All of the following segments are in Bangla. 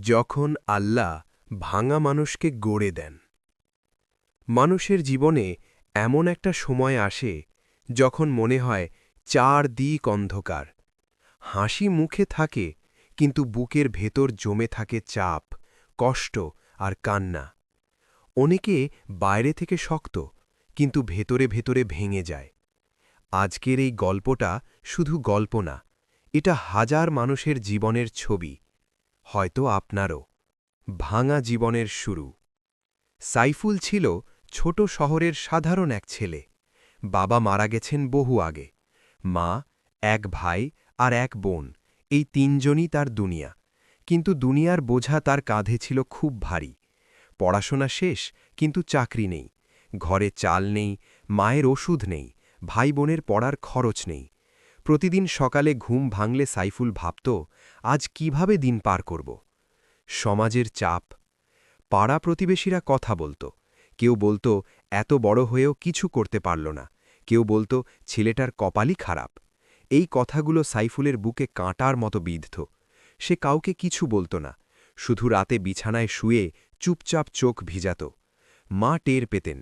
যখন আল্লাহ ভাঙা মানুষকে গড়ে দেন। মানুষের জীবনে এমন একটা সময় আসে যখন মনে হয় চারদিক অন্ধকার। হাসি মুখে থাকে, কিন্তু বুকের ভেতর জমে থাকে চাপ, কষ্ট আর কান্না। অনেকে বাইরে থেকে শক্ত, কিন্তু ভেতরে ভেতরে ভেঙে যায়। আজকের এই গল্পটা শুধু গল্প না, এটা হাজার মানুষের জীবনের ছবি। হয়তো আপনারও ভাঙা জীবনের শুরু। সাইফুল ছিল ছোট শহরের সাধারণ এক ছেলে। বাবা মারা গেছেন বহু আগে। মা, এক ভাই আর এক বোন, এই তিনজনই তার দুনিয়া। কিন্তু দুনিয়ার বোঝা তার কাঁধে ছিল খুব ভারী। পড়াশোনা শেষ, কিন্তু চাকরি নেই। ঘরে চাল নেই, মায়ের ওষুধ নেই, ভাই বোনের পড়ার খরচ নেই। প্রতিদিন সকালে ঘুম ভাঙলে সাইফুল ভাবত, আজ কিভাবে দিন পার করব। সমাজের চাপ, পাড়া প্রতিবেশীরা কথা বলত। কেউ বলত এত বড় হয়েও কিছু করতে পারল না, কেউ বলত ছেলেটার কপালই খারাপ। এই কথাগুলো সাইফুলের বুকে কাঁটার মতো বিঁধত। সে কাউকে কিছু বলত না, শুধু রাতে বিছানায় শুয়ে চুপচাপ চোখ ভিজাত। মা টের পেতেন।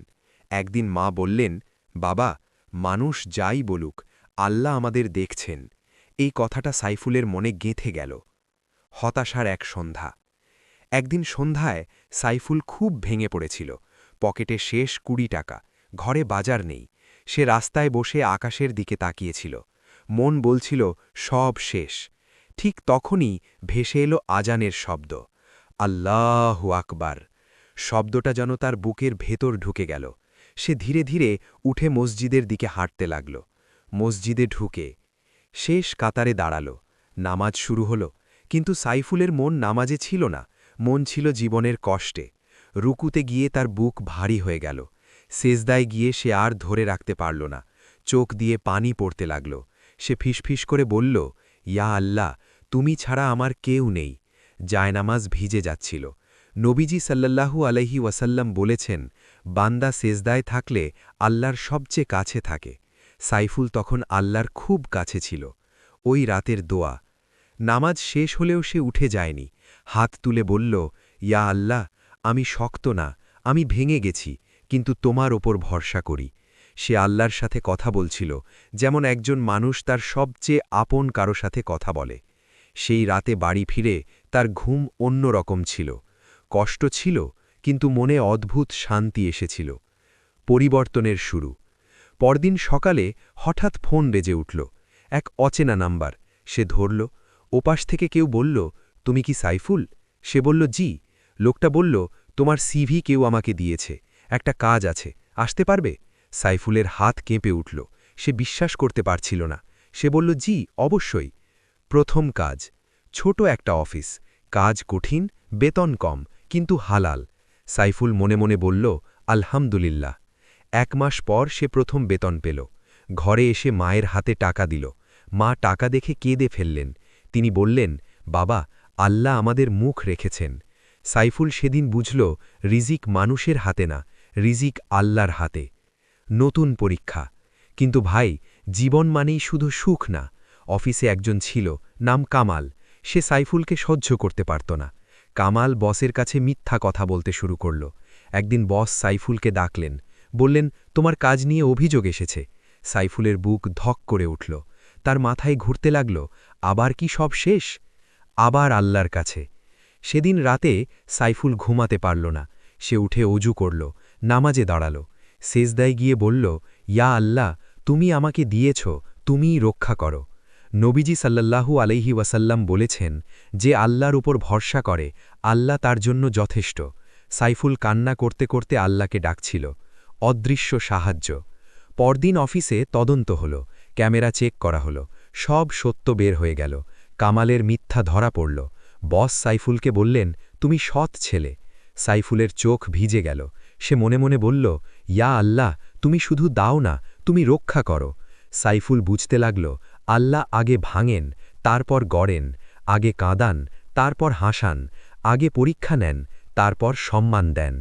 একদিন মা বললেন, বাবা, মানুষ যাই বলুক, আল্লাহ আমাদের দেখছেন। এই কথাটা সাইফুলের মনে গেঁথে গেল। হতাশার এক সন্ধ্যা। একদিন সন্ধ্যায় সাইফুল খুব ভেঙে পড়েছিল। পকেটে শেষ 20 টাকা, ঘরে বাজার নেই। সে রাস্তায় বসে আকাশের দিকে তাকিয়েছিল। মন বলছিল সব শেষ। ঠিক তখনই ভেসে এলো আজানের শব্দ, আল্লাহু আকবার। শব্দটা যেন তার বুকের ভেতর ঢুকে গেল। সে ধীরে ধীরে উঠে মসজিদের দিকে হাঁটতে লাগল। মসজিদে ঢুকে শেষ কাতারে দাঁড়াল। নামাজ শুরু হল, কিন্তু সাইফুলের মন নামাজে ছিল না। মন ছিল জীবনের কষ্টে। রুকুতে গিয়ে তার বুক ভারী হয়ে গেল। সেজদায় গিয়ে সে আর ধরে রাখতে পারল না। চোখ দিয়ে পানি পড়তে লাগল। সে ফিসফিস করে বলল, ইয়া আল্লাহ, তুমি ছাড়া আমার কেউ নেই। জায়নামাজ ভিজে যাচ্ছিল। নবীজি সাল্লাল্লাহু আলাইহি ওয়াসাল্লাম বলেছেন, বান্দা সেজদায় থাকলে আল্লাহর সবচেয়ে কাছে থাকে। সাইফুল তখন আল্লাহর খুব কাছে ছিল। ওই রাতের দোয়া। নামাজ শেষ হলেও সে উঠে যায়নি। হাত তুলে বলল, ইয়া আল্লাহ, আমি শক্ত না, আমি ভেঙে গেছি, কিন্তু তোমার ওপর ভরসা করি। সে আল্লাহর সাথে কথা বলছিল, যেমন একজন মানুষ তার সবচেয়ে আপন কারো সাথে কথা বলে। সেই রাতে বাড়ি ফিরে তার ঘুম অন্য রকম ছিল। কষ্ট ছিল, কিন্তু মনে অদ্ভুত শান্তি এসেছিল। পরিবর্তনের শুরু। পরদিন সকালে হঠাৎ ফোন বেজে উঠল। এক অচেনা নাম্বার। সে ধরল। ওপাশ থেকে কেউ বলল, তুমি কি সাইফুল? সে বলল, জি। লোকটা বলল, তোমার সিভি কেউ আমাকে দিয়েছে, একটা কাজ আছে, আসতে পারবে? সাইফুলের হাত কেঁপে উঠল। সে বিশ্বাস করতে পারছিল না। সে বলল, জি, অবশ্যই। প্রথম কাজ। ছোট একটা অফিস। কাজ কঠিন, বেতন কম, কিন্তু হালাল। সাইফুল মনে মনে বলল, আলহামদুলিল্লাহ। 1 মাস পর সে প্রথম বেতন পেল। ঘরে এসে মায়ের হাতে টাকা দিল। মা টাকা দেখে কেঁদে ফেললেন। তিনি বললেন, বাবা, আল্লাহ আমাদের মুখ রেখেছেন। সাইফুল সেদিন বুঝল, রিজিক মানুষের হাতে না, রিজিক আল্লাহর হাতে। নতুন পরীক্ষা। কিন্তু ভাই, জীবন মানেই শুধু সুখ না। অফিসে একজন ছিল, নাম কামাল। সে সাইফুলকে সহ্য করতে পারত না। কামাল বসের কাছে মিথ্যা কথা বলতে শুরু করল। একদিন বস সাইফুলকে ডাকলেন, বললেন, তোমার কাজ নিয়ে অভিযোগ এসেছে। সাইফুলের বুক ধক করে উঠল। তার মাথায় ঘুরতে লাগল, আবার কি সব শেষ? আবার আল্লাহর কাছে। সেদিন রাতে সাইফুল ঘুমাতে পারল না। সে উঠে অজু করল, নামাজে দাঁড়াল। সেজদায় গিয়ে বলল, ইয়া আল্লাহ, তুমি আমাকে দিয়েছ, তুমিই রক্ষা করো। নবীজি সাল্লাল্লাহু আলাইহি ওয়াসাল্লাম বলেছেন, যে আল্লাহর উপর ভরসা করে, আল্লাহ তার জন্য যথেষ্ট। সাইফুল কান্না করতে করতে আল্লাহকে ডাকছিল। অদৃশ্য সাহায্য। পরদিন অফিসে তদন্ত হল। ক্যামেরা চেক করা হল। সব সত্য বের হয়ে গেল। কামালের মিথ্যা ধরা পড়ল। বস সাইফুলকে বললেন, তুমি সৎ ছেলে। সাইফুলের চোখ ভিজে গেল। সে মনে মনে বলল, ইয়া আল্লাহ, তুমি শুধু দাও না, তুমি রক্ষা করো। সাইফুল বুঝতে লাগল, আল্লাহ আগে ভাঙেন, তারপর গড়েন, আগে কাঁদান, তারপর হাসান, আগে পরীক্ষা নেন, তারপর সম্মান দেন।